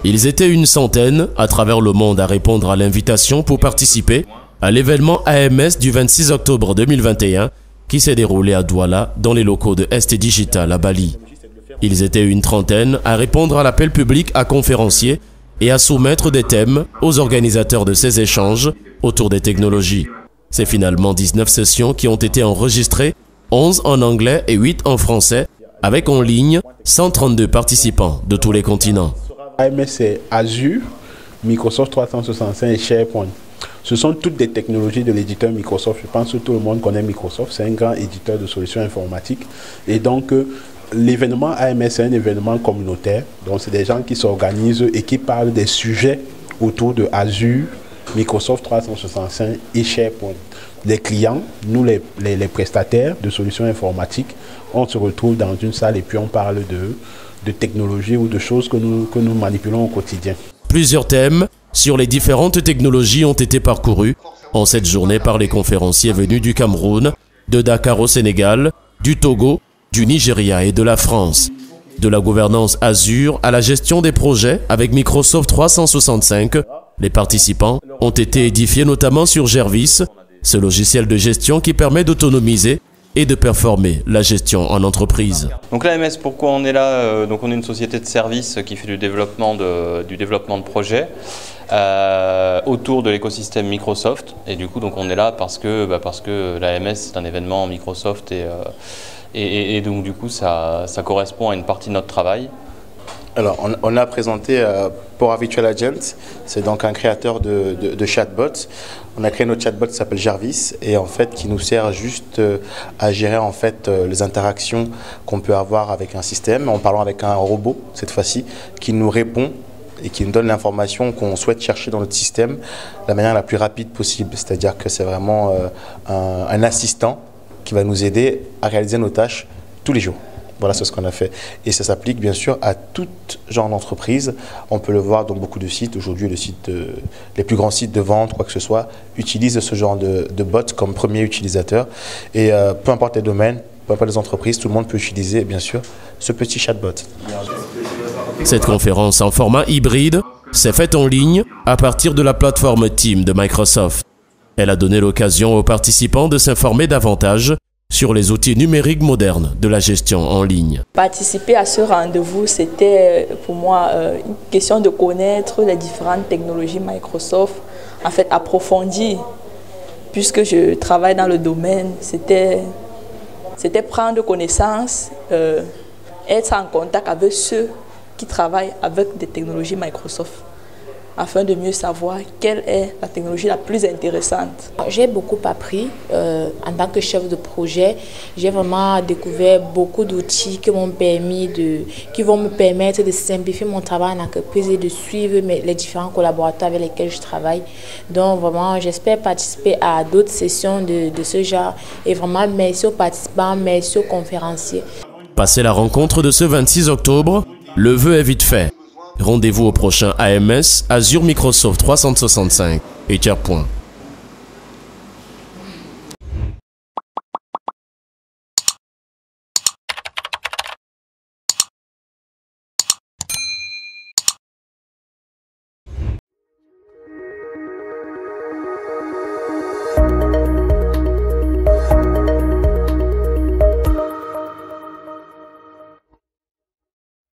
Ils étaient une centaine à travers le monde à répondre à l'invitation pour participer à l'événement AMS du 26 octobre 2021 qui s'est déroulé à Douala dans les locaux de ST Digital à Bali. Ils étaient une trentaine à répondre à l'appel public à conférenciers et à soumettre des thèmes aux organisateurs de ces échanges autour des technologies. C'est finalement 19 sessions qui ont été enregistrées, 11 en anglais et 8 en français, avec en ligne 132 participants de tous les continents. AMS, c'est Azure, Microsoft 365 et SharePoint. Ce sont toutes des technologies de l'éditeur Microsoft. Je pense que tout le monde connaît Microsoft. C'est un grand éditeur de solutions informatiques. Et donc, l'événement AMS, c'est un événement communautaire. Donc, c'est des gens qui s'organisent et qui parlent des sujets autour de Azure, Microsoft 365 et SharePoint. Les clients, nous les prestataires de solutions informatiques, on se retrouve dans une salle et puis on parle de technologies ou de choses que nous manipulons au quotidien. Plusieurs thèmes sur les différentes technologies ont été parcourus en cette journée par les conférenciers venus du Cameroun, de Dakar au Sénégal, du Togo, du Nigeria et de la France. De la gouvernance Azure à la gestion des projets avec Microsoft 365, les participants ont été édifiés notamment sur Jervis, ce logiciel de gestion qui permet d'autonomiser et de performer la gestion en entreprise. Donc l'AMS, pourquoi on est là? Donc on est une société de services qui fait du développement de projets autour de l'écosystème Microsoft. Et du coup, donc on est là parce que l'AMS c'est un événement Microsoft et donc du coup ça correspond à une partie de notre travail. Alors, on a présenté Power Virtual Agent, c'est donc un créateur de chatbots. On a créé notre chatbot qui s'appelle Jarvis et en fait qui nous sert juste à gérer en fait les interactions qu'on peut avoir avec un système en parlant avec un robot cette fois-ci qui nous répond et qui nous donne l'information qu'on souhaite chercher dans notre système de la manière la plus rapide possible. C'est-à-dire que c'est vraiment un assistant qui va nous aider à réaliser nos tâches tous les jours. Voilà, c'est ce qu'on a fait. Et ça s'applique bien sûr à tout genre d'entreprise. On peut le voir dans beaucoup de sites. Aujourd'hui, les plus grands sites de vente, quoi que ce soit, utilisent ce genre de bot comme premier utilisateur. Et peu importe les domaines, peu importe les entreprises, tout le monde peut utiliser bien sûr ce petit chatbot. Cette conférence en format hybride s'est faite en ligne à partir de la plateforme Teams de Microsoft. Elle a donné l'occasion aux participants de s'informer davantage sur les outils numériques modernes de la gestion en ligne. Participer à ce rendez-vous, c'était pour moi une question de connaître les différentes technologies Microsoft, en fait approfondir, puisque je travaille dans le domaine, c'était prendre connaissance, être en contact avec ceux qui travaillent avec des technologies Microsoft, afin de mieux savoir quelle est la technologie la plus intéressante. J'ai beaucoup appris en tant que chef de projet. J'ai vraiment découvert beaucoup d'outils qui vont me permettre de simplifier mon travail en entreprise et de suivre les différents collaborateurs avec lesquels je travaille. Donc vraiment, j'espère participer à d'autres sessions de ce genre. Et vraiment, merci aux participants, merci aux conférenciers. Passé la rencontre de ce 26 octobre, le vœu est vite fait. Rendez-vous au prochain AMS, Azure Microsoft 365 et SharePoint.